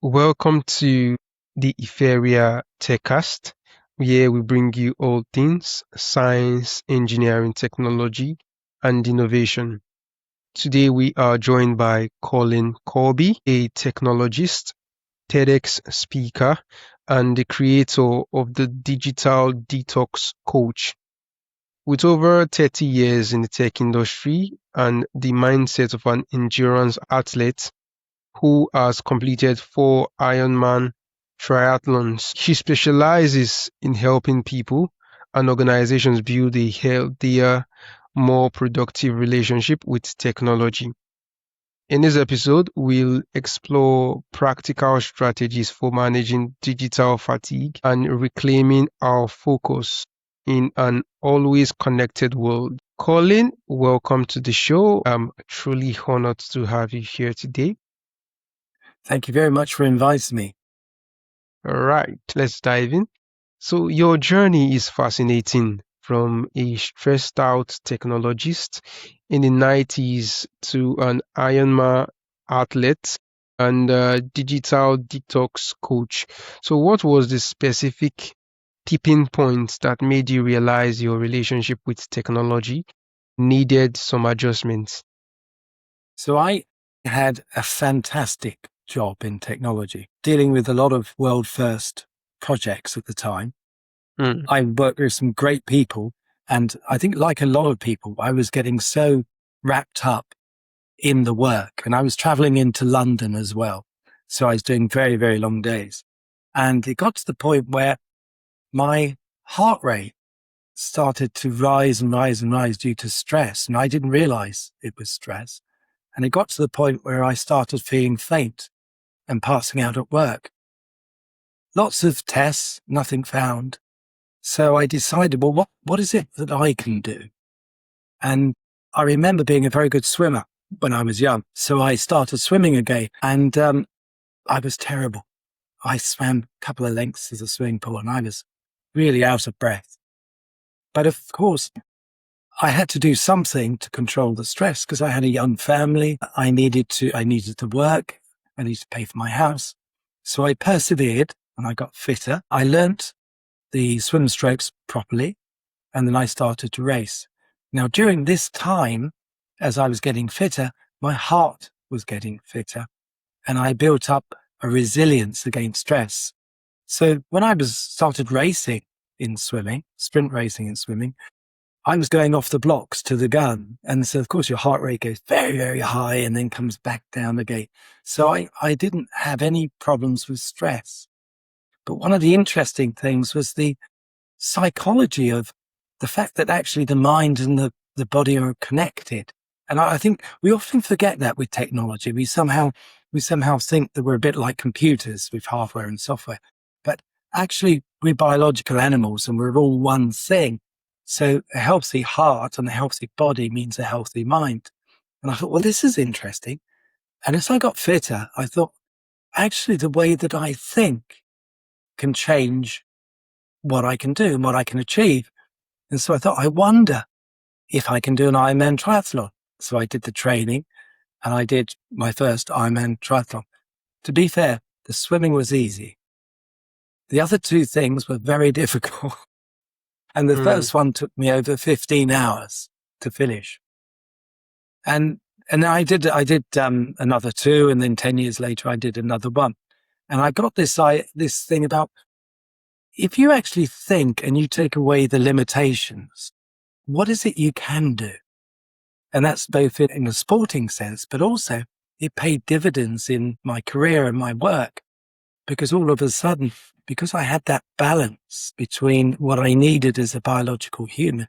Welcome to the Iferia TechCast, where we bring you all things science, engineering, technology, and innovation. Today we are joined by Colin Corby, a technologist, TEDx speaker, and the creator of the Digital Detox Coach. With over 30 years in the tech industry and the mindset of an endurance athlete, who has completed 4 Ironman triathlons. She specializes in helping people and organizations build a healthier, more productive relationship with technology. In this episode, we'll explore practical strategies for managing digital fatigue and reclaiming our focus in an always connected world. Colin, welcome to the show. I'm truly honored to have you here today. Thank you very much for inviting me. All right, let's dive in. So, your journey is fascinating, from a stressed out technologist in the 90s to an Ironman athlete and a digital detox coach. So, what was the specific tipping point that made you realize your relationship with technology needed some adjustments? So I had a fantastic job in technology, dealing with a lot of world first projects at the time. I worked with some great people, and I think like a lot of people, I was getting so wrapped up in the work, and I was traveling into London as well. So I was doing very, very long days. And it got to the point where my heart rate started to rise and rise and rise due to stress. And I didn't realize it was stress. And it got to the point where I started feeling faint and passing out at work. Lots of tests, nothing found. So I decided, well, what is it that I can do? And I remember being a very good swimmer when I was young. So I started swimming again, and I was terrible. I swam a couple of lengths of the swimming pool and I was really out of breath. But of course, I had to do something to control the stress because I had a young family. I needed to work. I needed to pay for my house. So I persevered and I got fitter. I learnt the swim strokes properly, and then I started to race. Now, during this time, as I was getting fitter, my heart was getting fitter, and I built up a resilience against stress. So when I started racing in swimming, sprint racing in swimming, I was going off the blocks to the gun. And so, of course, your heart rate goes very, very high and then comes back down again. So I didn't have any problems with stress. But one of the interesting things was the psychology of the fact that actually the mind and the body are connected. And I think we often forget that with technology. We somehow think that we're a bit like computers with hardware and software. But actually, we're biological animals and we're all one thing. So a healthy heart and a healthy body means a healthy mind. And I thought, well, this is interesting. And as I got fitter, I thought, actually, the way that I think can change what I can do and what I can achieve. And so I thought, I wonder if I can do an Ironman triathlon. So I did the training and I did my first Ironman triathlon. To be fair, the swimming was easy. The other two things were very difficult. And the first one took me over 15 hours to finish. And I did another two, and then 10 years later, I did another one. And I got this thing about if you actually think and you take away the limitations, what is it you can do? And that's both in a sporting sense, but also it paid dividends in my career and my work, because all of a sudden, because I had that balance between what I needed as a biological human,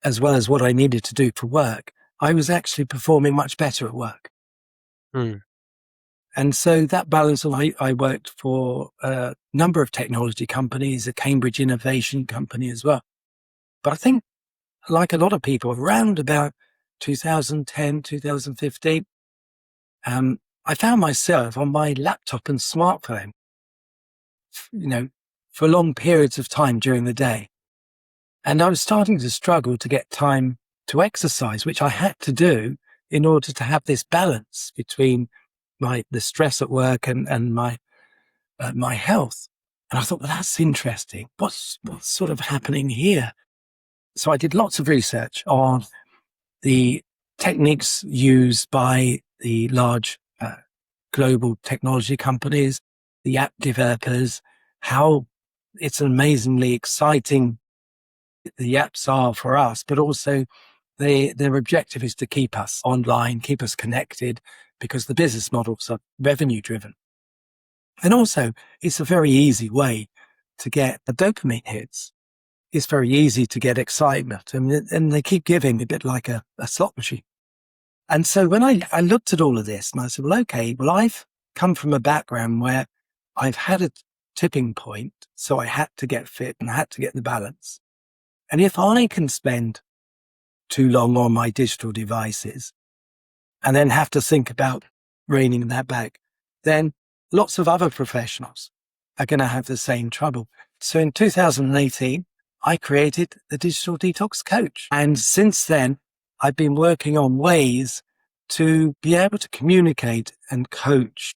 as well as what I needed to do for work, I was actually performing much better at work. And so that balance, I worked for a number of technology companies, a Cambridge innovation company as well. But I think, like a lot of people, around about 2010, 2015, I found myself on my laptop and smartphone, for long periods of time during the day. And I was starting to struggle to get time to exercise, which I had to do in order to have this balance between the stress at work and my health. And I thought, well, that's interesting. What's sort of happening here? So I did lots of research on the techniques used by the large global technology companies, the app developers, how it's amazingly exciting the apps are for us, but also their objective is to keep us online, keep us connected, because the business models are revenue driven. And also, it's a very easy way to get the dopamine hits. It's very easy to get excitement, and they keep giving a bit like a slot machine. And so when I looked at all of this, and I said, well, okay, well, I've come from a background where I've had a tipping point, so I had to get fit and I had to get the balance. And if I can spend too long on my digital devices and then have to think about reining that back, then lots of other professionals are going to have the same trouble. So in 2018, I created the Digital Detox Coach. And since then, I've been working on ways to be able to communicate and coach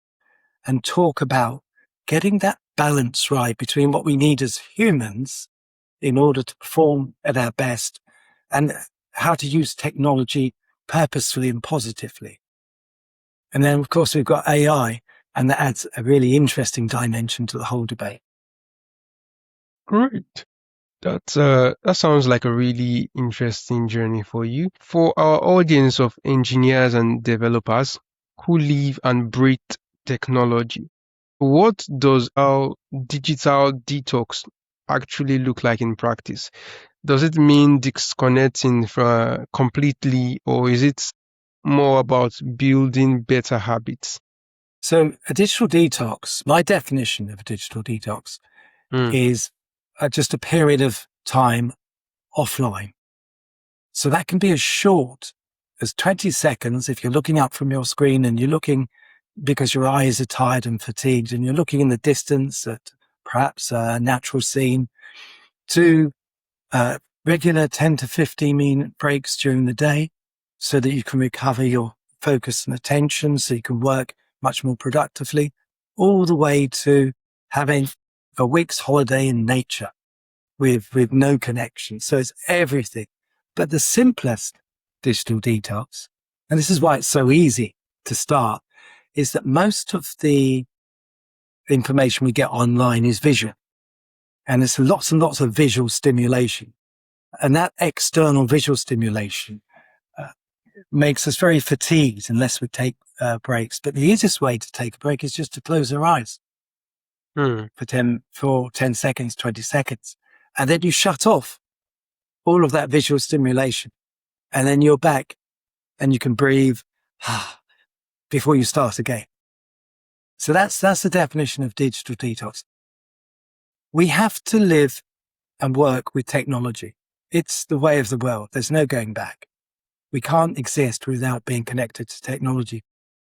and talk about getting that balance right between what we need as humans in order to perform at our best and how to use technology purposefully and positively. And then, of course, we've got AI, and that adds a really interesting dimension to the whole debate. Great. That sounds like a really interesting journey for you. For our audience of engineers and developers who live and breathe technology, what does our digital detox actually look like in practice? Does it mean disconnecting from completely, or is it more about building better habits? So a digital detox, my definition of a digital detox is just a period of time offline. So that can be as short as 20 seconds if you're looking up from your screen and you're looking because your eyes are tired and fatigued and you're looking in the distance at perhaps a natural scene, to regular 10 to 15 minute breaks during the day so that you can recover your focus and attention so you can work much more productively, all the way to having a week's holiday in nature with no connection. So it's everything. But the simplest digital detox, and this is why it's so easy to start, is that most of the information we get online is visual. And there's lots and lots of visual stimulation. And that external visual stimulation makes us very fatigued unless we take breaks. But the easiest way to take a break is just to close our eyes for 10 seconds, 20 seconds. And then you shut off all of that visual stimulation. And then you're back and you can breathe before you start again. So that's the definition of digital detox. We have to live and work with technology. It's the way of the world. There's no going back. We can't exist without being connected to technology.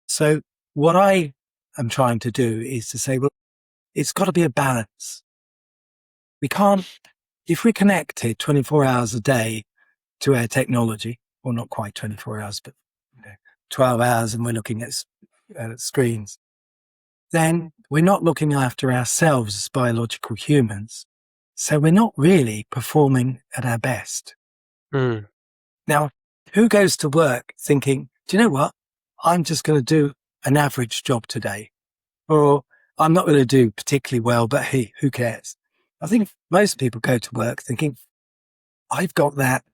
So what I am trying to do is to say, well, it's got to be a balance. We can't, if we're connected 24 hours a day to our technology, or not quite 24 hours, but 12 hours and we're looking at screens, then we're not looking after ourselves as biological humans. So we're not really performing at our best. Now, who goes to work thinking, do you know what? I'm just going to do an average job today. Or I'm not going to do particularly well, but hey, who cares? I think most people go to work thinking, I've got that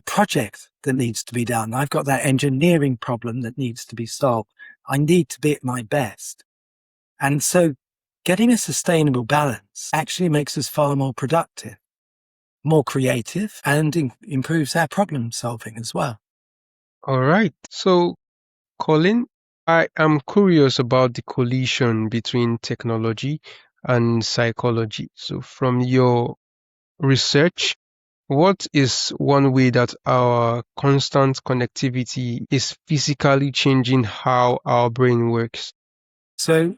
project that needs to be done. I've got that engineering problem that needs to be solved. I need to be at my best. And so getting a sustainable balance actually makes us far more productive, more creative, and improves our problem solving as well. All right. So, Colin, I am curious about the collision between technology and psychology. So, from your research, what is one way that our constant connectivity is physically changing how our brain works? So,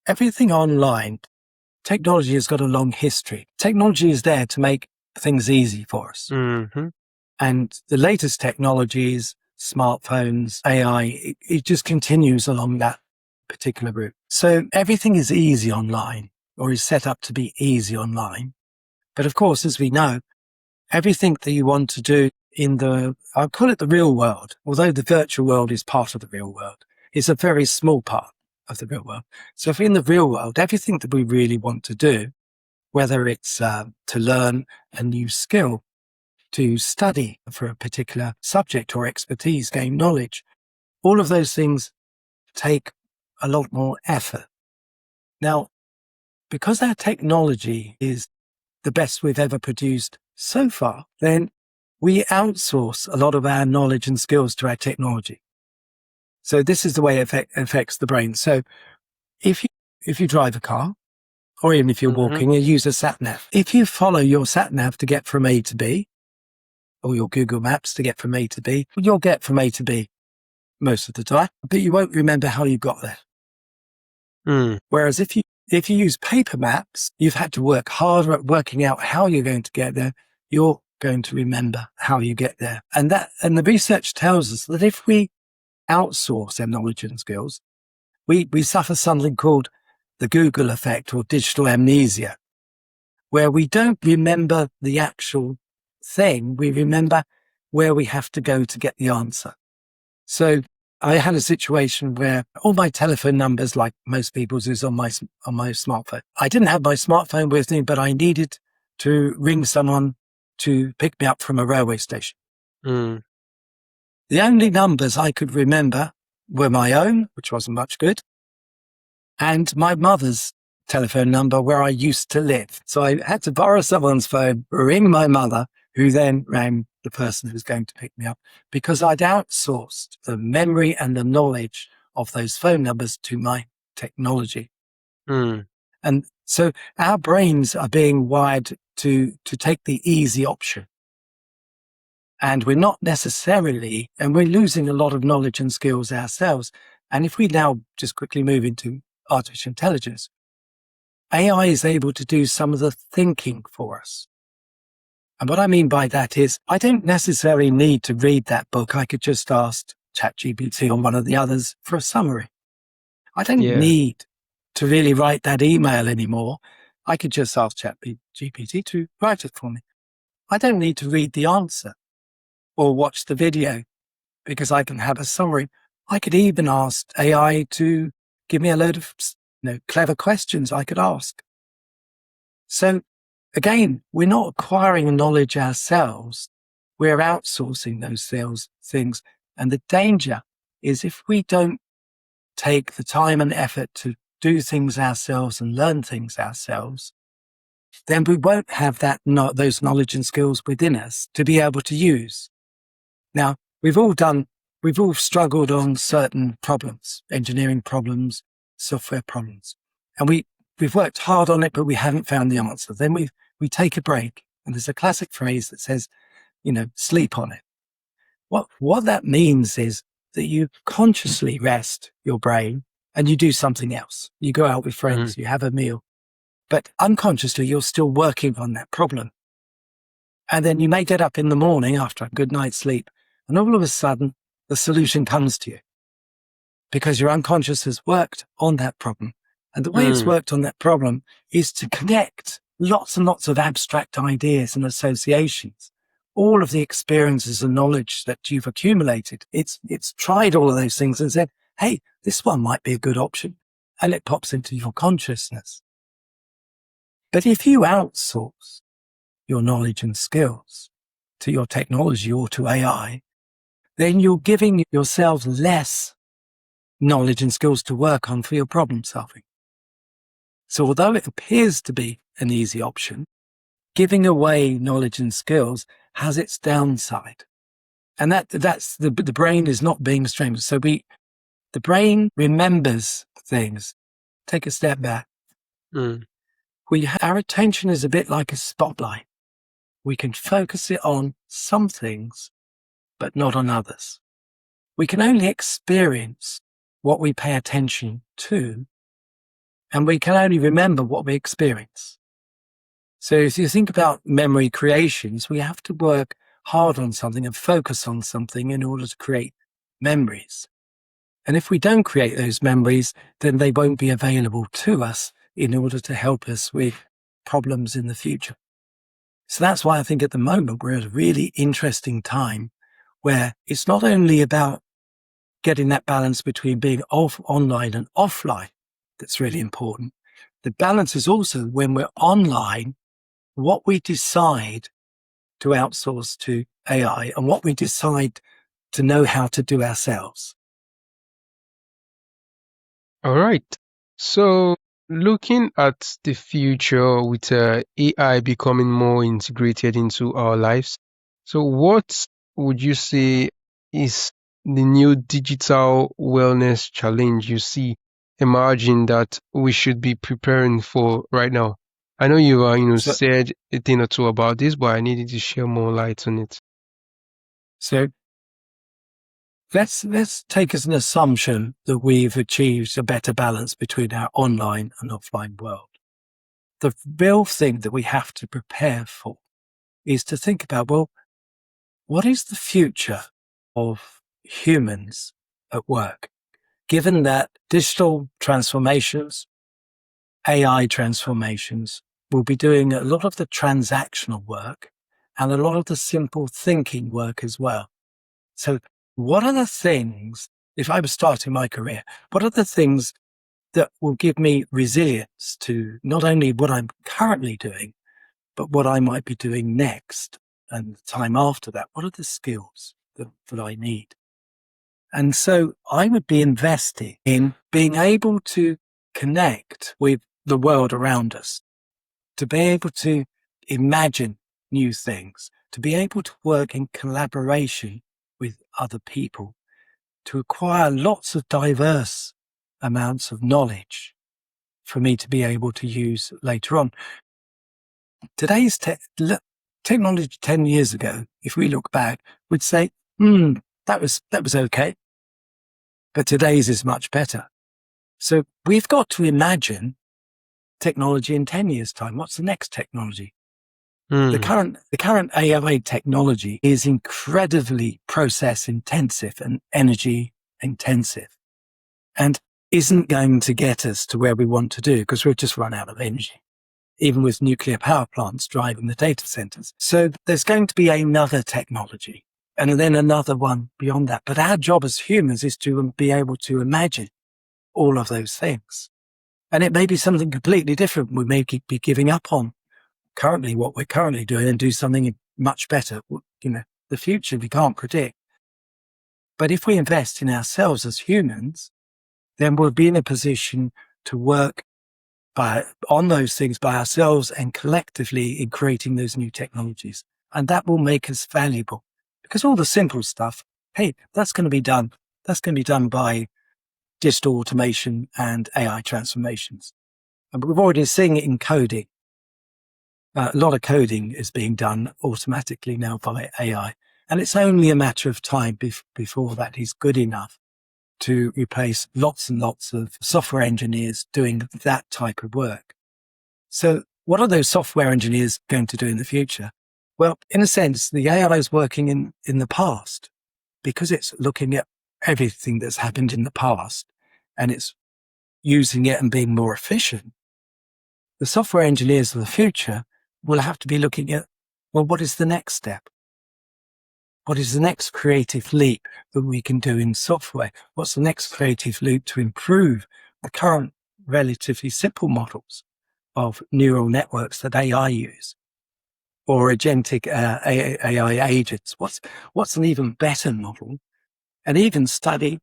everything online, technology has got a long history. Technology is there to make things easy for us. And the latest technologies smartphones, AI, it just continues along that particular route. So everything is easy online, or is set up to be easy online. But of course, as we know, everything that you want to do I'll call it the real world, although the virtual world is part of the real world, it's a very small part of the real world. So if in the real world, everything that we really want to do, whether it's to learn a new skill, to study for a particular subject or expertise, gain knowledge, all of those things take a lot more effort. Now, because our technology is the best we've ever produced so far, then we outsource a lot of our knowledge and skills to our technology. So this is the way it affects the brain. So if you drive a car, or even if you're walking, you use a sat nav. If you follow your sat nav to get from A to B, or your Google Maps to get from A to B, you'll get from A to B most of the time, but you won't remember how you got there. Whereas if you use paper maps, you've had to work harder at working out how you're going to get there. You're going to remember how you get there. And the research tells us that if we outsource our knowledge and skills, we suffer something called the Google effect or digital amnesia, where we don't remember the actual thing. We remember where we have to go to get the answer. So I had a situation where all my telephone numbers, like most people's, is on my smartphone. I didn't have my smartphone with me, but I needed to ring someone to pick me up from a railway station. The only numbers I could remember were my own, which wasn't much good, and my mother's telephone number where I used to live. So I had to borrow someone's phone, ring my mother, who then rang the person who's going to pick me up, because I'd outsourced the memory and the knowledge of those phone numbers to my technology. And so our brains are being wired to take the easy option. And we're not necessarily, and we're losing a lot of knowledge and skills ourselves. And if we now just quickly move into artificial intelligence, AI is able to do some of the thinking for us. And what I mean by that is I don't necessarily need to read that book. I could just ask ChatGPT or one of the others for a summary. I don't need to really write that email anymore. I could just ask ChatGPT to write it for me. I don't need to read the answer or watch the video because I can have a summary. I could even ask AI to give me a load of clever questions I could ask. So again, we're not acquiring knowledge ourselves. We're outsourcing those things. And the danger is if we don't take the time and effort to do things ourselves and learn things ourselves, then we won't have those knowledge and skills within us to be able to use. Now, we've all struggled on certain problems, engineering problems, software problems, and we've worked hard on it, but we haven't found the answer. Then we take a break, and there's a classic phrase that says, sleep on it. What that means is that you consciously rest your brain and you do something else. You go out with friends, you have a meal, but unconsciously you're still working on that problem. And then you may get up in the morning after a good night's sleep, and all of a sudden the solution comes to you because your unconscious has worked on that problem. And the way it's worked on that problem is to connect lots and lots of abstract ideas and associations, all of the experiences and knowledge that you've accumulated. It's tried all of those things and said, hey, this one might be a good option. And it pops into your consciousness. But if you outsource your knowledge and skills to your technology or to AI, then you're giving yourself less knowledge and skills to work on for your problem solving. So although it appears to be an easy option, giving away knowledge and skills has its downside. And that's the brain is not being trained. So the brain remembers things. Take a step back. Our attention is a bit like a spotlight. We can focus it on some things, but not on others. We can only experience what we pay attention to, and we can only remember what we experience. So if you think about memory creations, we have to work hard on something and focus on something in order to create memories. And if we don't create those memories, then they won't be available to us in order to help us with problems in the future. So that's why I think at the moment we're at a really interesting time where it's not only about getting that balance between being online and offline that's really important. The balance is also when we're online, what we decide to outsource to AI and what we decide to know how to do ourselves. All right. So, looking at the future with AI becoming more integrated into our lives, so what would you say is the new digital wellness challenge you see emerging that we should be preparing for right now? I know you So, said a thing or two about this, but I needed to share more light on it. so let's take as an assumption that we've achieved a better balance between our online and offline world. The real thing that we have to prepare for is to think about, well, what is the future of humans at work? Given that digital transformations, AI transformations will be doing a lot of the transactional work and a lot of the simple thinking work as well. So what are the things, if I was starting my career, what are the things that will give me resilience to not only what I'm currently doing, but what I might be doing next and the time after that? What are the skills that I need? And so I would be investing in being able to connect with the world around us, to be able to imagine new things, to be able to work in collaboration with other people, to acquire lots of diverse amounts of knowledge for me to be able to use later on. Today's technology 10 years ago, if we look back, would say, that was okay. But today's is much better. So we've got to imagine technology in 10 years' time. What's the next technology? The current AI technology is incredibly process intensive and energy intensive and isn't going to get us to where we want to do because we'll just run out of energy, even with nuclear power plants driving the data centers. So there's going to be another technology and then another one beyond that. But our job as humans is to be able to imagine all of those things. And it may be something completely different. We may be giving up on currently what we're currently doing and do something much better. The future we can't predict. But if we invest in ourselves as humans, then we'll be in a position to work on those things by ourselves and collectively in creating those new technologies. And that will make us valuable because all the simple stuff, hey, that's going to be done. That's going to be done by digital automation and AI transformations. And we've already seen it in coding. A lot of coding is being done automatically now by AI. And it's only a matter of time before that is good enough to replace lots and lots of software engineers doing that type of work. So what are those software engineers going to do in the future? Well, in a sense, the AI is working in the past because it's looking at everything that's happened in the past and it's using it and being more efficient. The software engineers of the future will have to be looking at, well, what is the next step? What is the next creative leap that we can do in software? What's the next creative leap to improve the current relatively simple models of neural networks that AI use or agentic AI agents? What's an even better model? And even study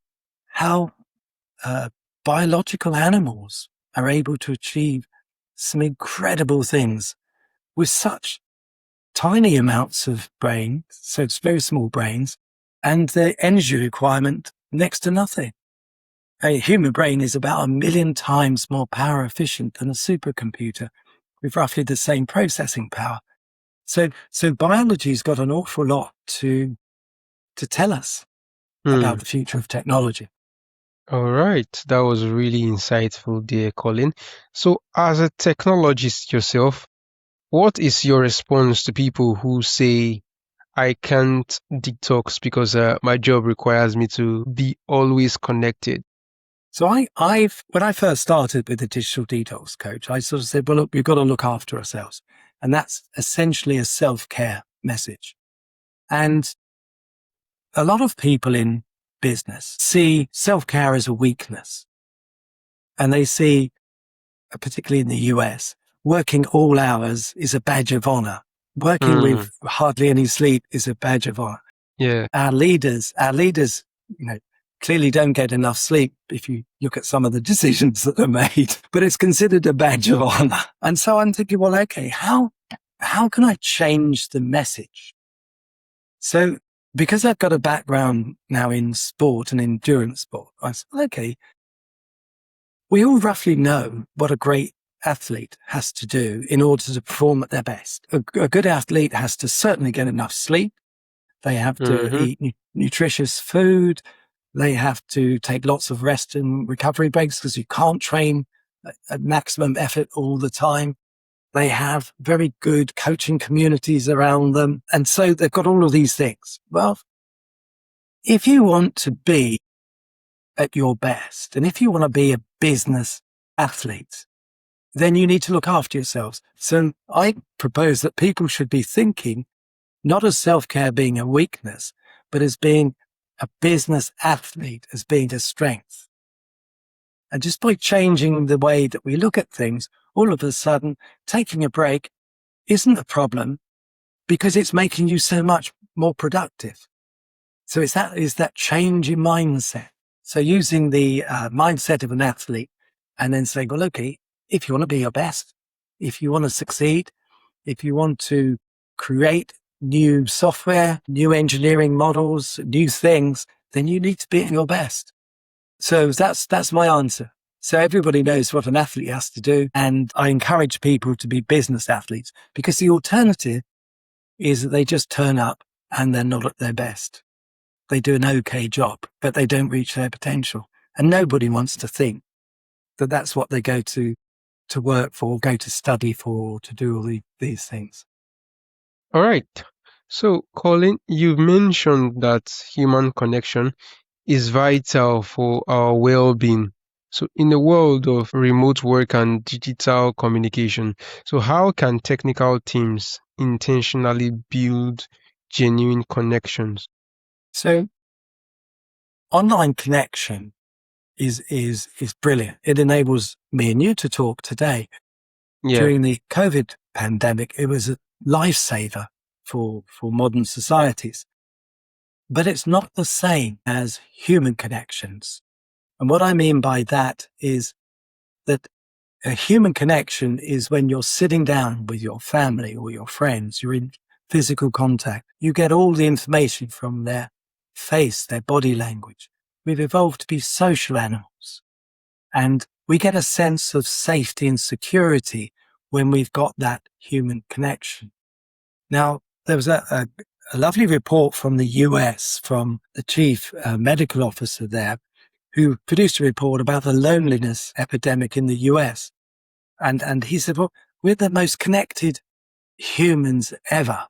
how biological animals are able to achieve some incredible things with such tiny amounts of brain, so it's very small brains, and the energy requirement next to nothing. A human brain is about 1 million times more power efficient than a supercomputer with roughly the same processing power. So biology's got an awful lot to tell us about the future of technology. All right, that was really insightful there, Colin. So, as a technologist yourself, what is your response to people who say, I can't detox because my job requires me to be always connected. So when I first started with the Digital Detox Coach, I sort of said, well, look, we've got to look after ourselves. And that's essentially a self-care message. And a lot of people in business see self-care as a weakness. And they see, particularly in the US, working all hours is a badge of honor. Working with hardly any sleep is a badge of honor. Yeah. Our leaders, clearly don't get enough sleep if you look at some of the decisions that are made, but it's considered a badge of honor. And so I'm thinking, well, okay, how can I change the message? So because I've got a background now in sport and endurance sport, I said, okay, we all roughly know what a great athlete has to do in order to perform at their best. A good athlete has to certainly get enough sleep. They have to eat nutritious food. They have to take lots of rest and recovery breaks because you can't train at maximum effort all the time. They have very good coaching communities around them. And so they've got all of these things. Well, if you want to be at your best, and if you want to be a business athlete, then you need to look after yourselves. So I propose that people should be thinking not as self-care being a weakness, but as being a business athlete, as being a strength. And just by changing the way that we look at things, all of a sudden, taking a break isn't a problem because it's making you so much more productive. So it's that change in mindset. So using the mindset of an athlete and then saying, well, okay, if you want to be your best, if you want to succeed, if you want to create new software, new engineering models, new things, then you need to be at your best. So that's my answer. So everybody knows what an athlete has to do. And I encourage people to be business athletes because the alternative is that they just turn up and they're not at their best. They do an okay job, but they don't reach their potential. And nobody wants to think that that's what they go to work for, go to study for, to do all these things. All right. So, Colin, you mentioned that human connection is vital for our well-being. So, in the world of remote work and digital communication, so how can technical teams intentionally build genuine connections? So, online connection is brilliant. It enables me and you to talk today. Yeah. During the COVID pandemic, it was a lifesaver for modern societies. But it's not the same as human connections. And what I mean by that is that a human connection is when you're sitting down with your family or your friends, you're in physical contact. You get all the information from their face, their body language. We've evolved to be social animals. And we get a sense of safety and security when we've got that human connection. Now, there was a lovely report from the US from the chief medical officer there who produced a report about the loneliness epidemic in the US. And he said, well, we're the most connected humans ever,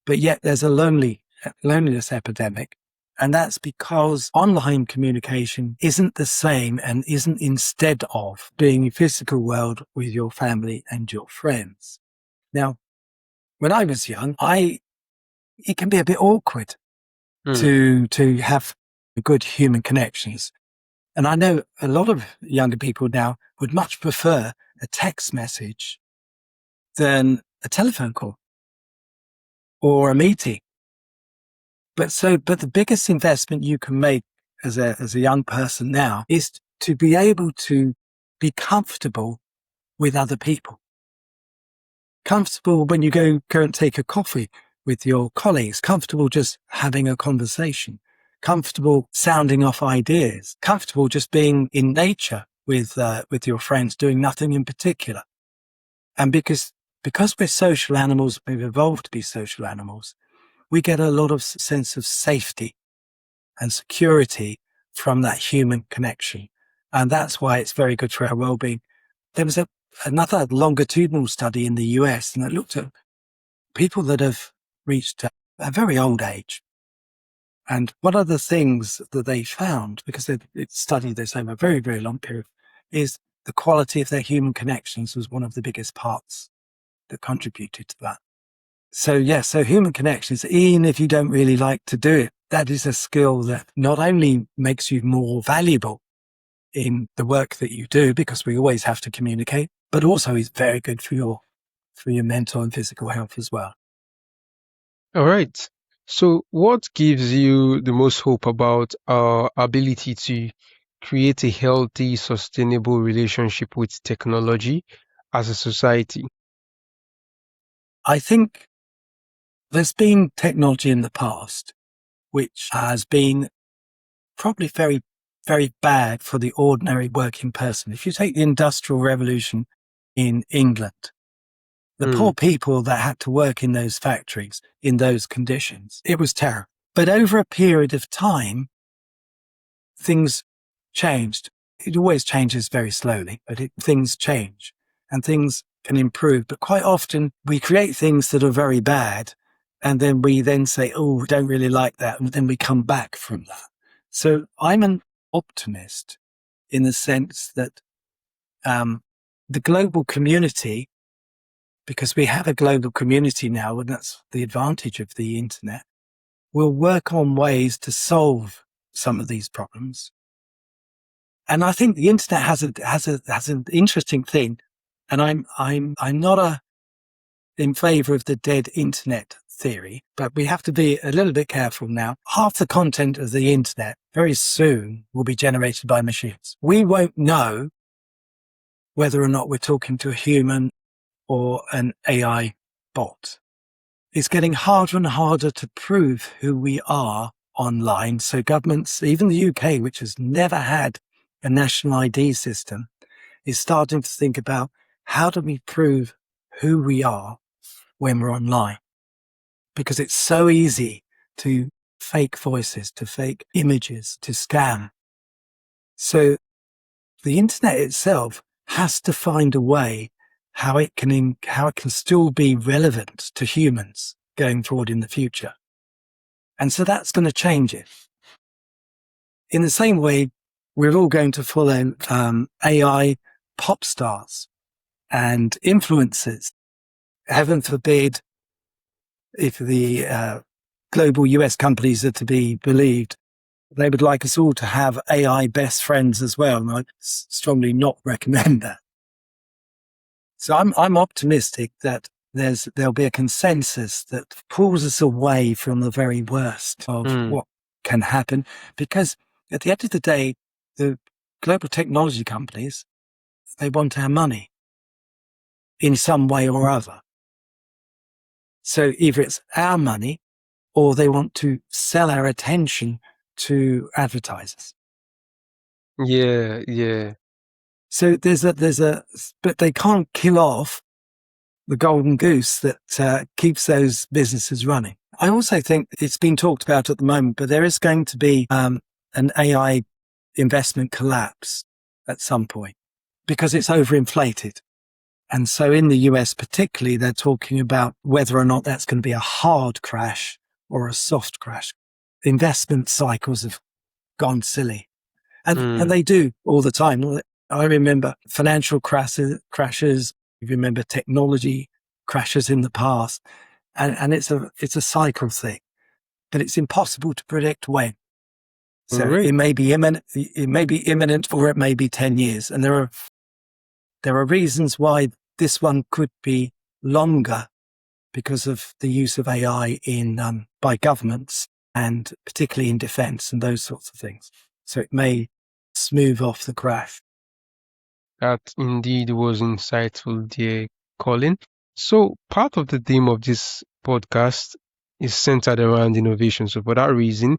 but yet there's a loneliness epidemic. And that's because online communication isn't the same and isn't instead of being in physical world with your family and your friends. Now, when I was young, it can be a bit awkward to have good human connections. And I know a lot of younger people now would much prefer a text message than a telephone call or a meeting. But the biggest investment you can make as a young person now is to be able to be comfortable with other people. Comfortable when you go and take a coffee with your colleagues, comfortable just having a conversation, comfortable sounding off ideas, comfortable just being in nature with your friends, doing nothing in particular. And because we're social animals, we've evolved to be social animals, we get a lot of sense of safety and security from that human connection. And that's why it's very good for our well-being. There was another longitudinal study in the US, and it looked at people that have reached a very old age. And one of the things that they found, because they studied this over a very, very long period, is the quality of their human connections was one of the biggest parts that contributed to that. So human connections, even if you don't really like to do it, that is a skill that not only makes you more valuable in the work that you do, because we always have to communicate, but also is very good for your mental and physical health as well. All right. So what gives you the most hope about our ability to create a healthy, sustainable relationship with technology as a society? I think there's been technology in the past which has been probably very, very bad for the ordinary working person. If you take the Industrial Revolution in England, the poor people that had to work in those factories, in those conditions, it was terrible. But over a period of time, things changed. It always changes very slowly, but things change and things can improve. But quite often we create things that are very bad and then we then say, oh, we don't really like that. And then we come back from that. So I'm an optimist in the sense that the global community, because we have a global community now, and that's the advantage of the internet, will work on ways to solve some of these problems. And I think the internet has an interesting thing, and I'm not in favor of the dead internet theory, but we have to be a little bit careful now. Half the content of the internet very soon will be generated by machines. We won't know whether or not we're talking to a human or an AI bot. It's getting harder and harder to prove who we are online. So governments, even the UK, which has never had a national ID system, is starting to think about how do we prove who we are when we're online? Because it's so easy to fake voices, to fake images, to scam. So the internet itself has to find a way how it can still be relevant to humans going forward in the future. And so that's going to change it. In the same way, we're all going to follow AI pop stars and influencers. Heaven forbid, if the global US companies are to be believed, they would like us all to have AI best friends as well. And I strongly not recommend that. So I'm optimistic that there'll be a consensus that pulls us away from the very worst of what can happen. Because at the end of the day, the global technology companies, they want our money in some way or other. So either it's our money or they want to sell our attention to advertisers. Yeah. So but they can't kill off the golden goose that keeps those businesses running. I also think it's been talked about at the moment, but there is going to be an AI investment collapse at some point because it's overinflated. And so in the US particularly, they're talking about whether or not that's going to be a hard crash or a soft crash. Investment cycles have gone silly. And they do all the time. I remember financial crashes. You remember technology crashes in the past. And it's a cycle thing. But it's impossible to predict when. So it may be imminent or it may be 10 years. And there are reasons why this one could be longer because of the use of AI by governments and particularly in defense and those sorts of things. So it may smooth off the crash. That indeed was insightful, dear Colin. So part of the theme of this podcast is centered around innovation. So for that reason,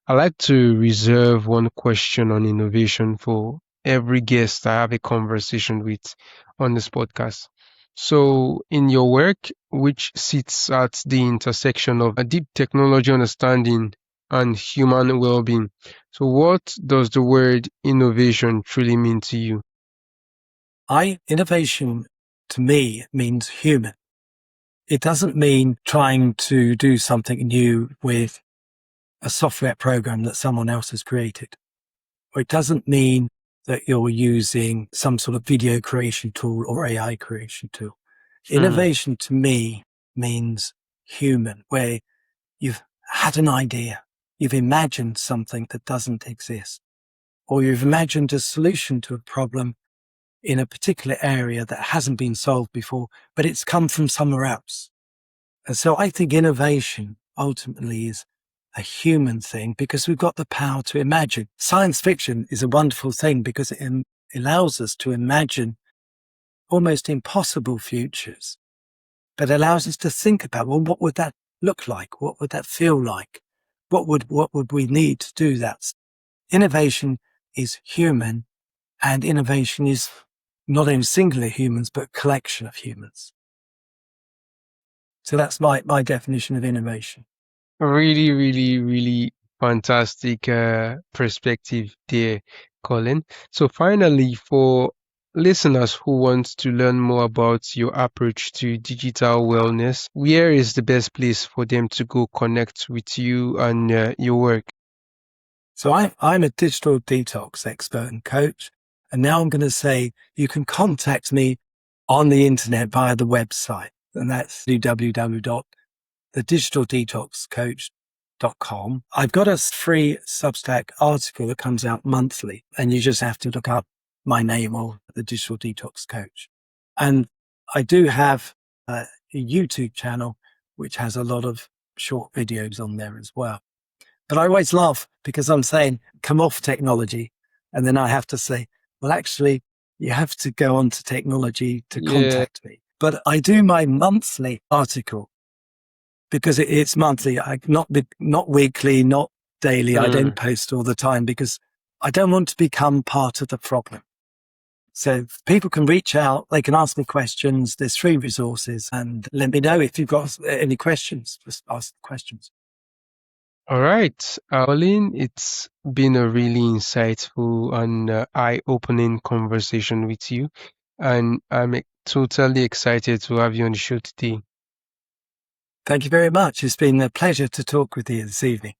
I like to reserve one question on innovation for every guest I have a conversation with on this podcast. So in your work, which sits at the intersection of a deep technology understanding and human well-being, so what does the word innovation truly mean to you? Innovation to me means human. it doesn't mean trying to do something new with a software program that someone else has created. Or it doesn't mean that you're using some sort of video creation tool or AI creation tool. Innovation to me means human, where you've had an idea, you've imagined something that doesn't exist, or you've imagined a solution to a problem in a particular area that hasn't been solved before, but it's come from somewhere else. And so I think innovation ultimately is a human thing because we've got the power to imagine. Science fiction is a wonderful thing because it allows us to imagine almost impossible futures, but allows us to think about, well, what would that look like? What would that feel like? What would we need to do that? Innovation is human, and innovation is not only singular humans, but a collection of humans. So that's my definition of innovation. Really, really, really fantastic perspective there, Colin. So finally, for listeners who want to learn more about your approach to digital wellness, where is the best place for them to go connect with you and your work? So I'm a digital detox expert and coach. And now I'm going to say you can contact me on the internet via the website. And that's www.thedigitalDetoxCoach.com. I've got a free Substack article that comes out monthly, and you just have to look up my name or the Digital Detox Coach. And I do have a YouTube channel, which has a lot of short videos on there as well. But I always laugh because I'm saying, come off technology. And then I have to say, well, actually, you have to go on to technology to contact me. But I do my monthly article because it's monthly, not weekly, not daily. I don't post all the time because I don't want to become part of the problem. So people can reach out, they can ask me questions. There's free resources, and let me know if you've got any questions. Just ask questions. All right, Colin, it's been a really insightful and eye-opening conversation with you, and I'm totally excited to have you on the show today. Thank you very much. It's been a pleasure to talk with you this evening.